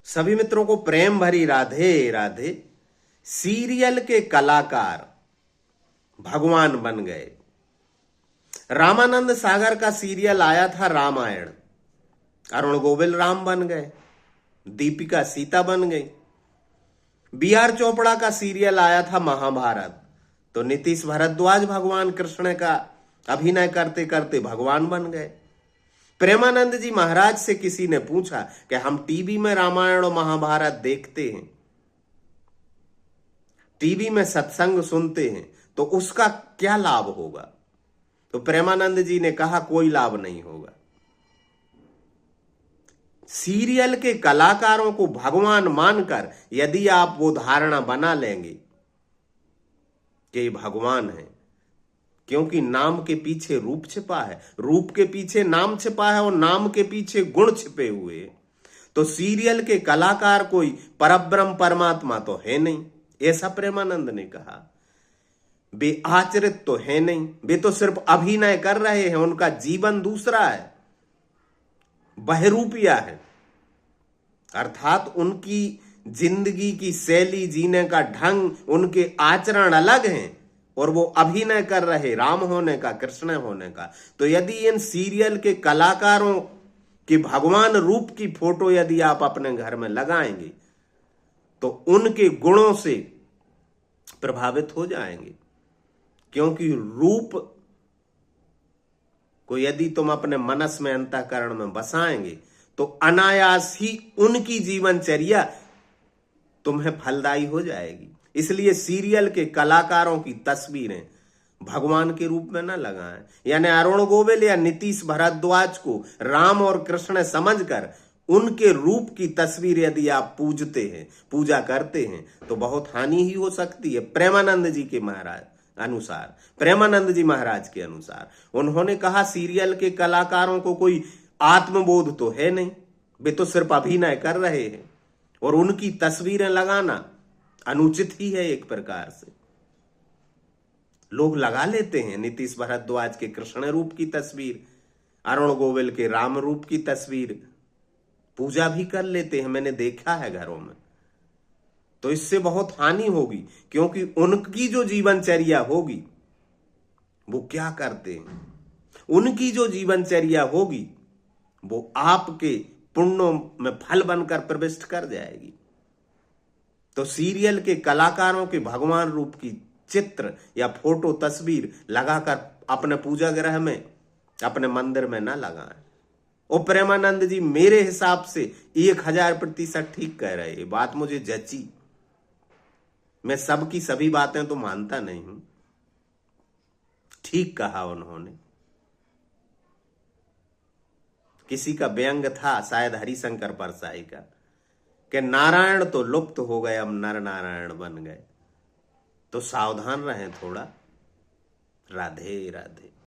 सभी मित्रों को प्रेम भरी राधे राधे। सीरियल के कलाकार भगवान बन गए। रामानंद सागर का सीरियल आया था रामायण, अरुण गोविल राम बन गए, दीपिका सीता बन गई। बी.आर. चोपड़ा का सीरियल आया था महाभारत, तो नीतीश भारद्वाज भगवान कृष्ण का अभिनय करते करते भगवान बन गए। प्रेमानंद जी महाराज से किसी ने पूछा कि हम टीवी में रामायण और महाभारत देखते हैं, टीवी में सत्संग सुनते हैं, तो उसका क्या लाभ होगा? तो प्रेमानंद जी ने कहा कोई लाभ नहीं होगा। सीरियल के कलाकारों को भगवान मानकर यदि आप वो धारणा बना लेंगे कि ये भगवान है, क्योंकि नाम के पीछे रूप छिपा है, रूप के पीछे नाम छिपा है और नाम के पीछे गुण छिपे हुए, तो सीरियल के कलाकार कोई परब्रह्म परमात्मा तो है नहीं, ऐसा प्रेमानंद ने कहा। वे आचरित तो है नहीं, वे तो सिर्फ अभिनय कर रहे हैं, उनका जीवन दूसरा है, बहरूपिया है, अर्थात उनकी जिंदगी की शैली, जीने का ढंग, उनके आचरण अलग हैं और वो अभिनय कर रहे राम होने का, कृष्ण होने का। तो यदि इन सीरियल के कलाकारों के भगवान रूप की फोटो यदि आप अपने घर में लगाएंगे तो उनके गुणों से प्रभावित हो जाएंगे, क्योंकि रूप को यदि तुम अपने मनस में, अंतःकरण में बसाएंगे तो अनायास ही उनकी जीवनचर्या तुम्हें फलदायी हो जाएगी। इसलिए सीरियल के कलाकारों की तस्वीरें भगवान के रूप में न लगाएं, यानी अरुण गोविल या नीतीश भारद्वाज को राम और कृष्ण समझकर उनके रूप की तस्वीर यदि आप पूजते हैं, पूजा करते हैं, तो बहुत हानि ही हो सकती है। प्रेमानंद जी के अनुसार, प्रेमानंद जी महाराज के अनुसार, उन्होंने कहा सीरियल के कलाकारों को कोई आत्मबोध तो है नहीं, वे तो सिर्फ अभिनय कर रहे हैं और उनकी तस्वीरें लगाना अनुचित ही है। एक प्रकार से लोग लगा लेते हैं नीतीश भारद्वाज के कृष्ण रूप की तस्वीर, अरुण गोविल के राम रूप की तस्वीर, पूजा भी कर लेते हैं, मैंने देखा है घरों में। तो इससे बहुत हानि होगी, क्योंकि उनकी जो जीवनचर्या होगी वो क्या करते हैं, उनकी जो जीवनचर्या होगी वो आपके पुण्यों में फल बनकर प्रविष्ट कर जाएगी। तो सीरियल के कलाकारों के भगवान रूप की चित्र या फोटो तस्वीर लगाकर अपने पूजा गृह में, अपने मंदिर में ना लगाएं। और प्रेमानंद जी मेरे हिसाब से 1000% ठीक कह रहे हैं, बात मुझे जची। मैं सबकी सभी बातें तो मानता नहीं हूं, ठीक कहा उन्होंने। किसी का व्यंग था, शायद हरिशंकर परसाई का, कि नारायण तो लुप्त हो गए, अब नर नारायण बन गए। तो सावधान रहें थोड़ा। राधे राधे।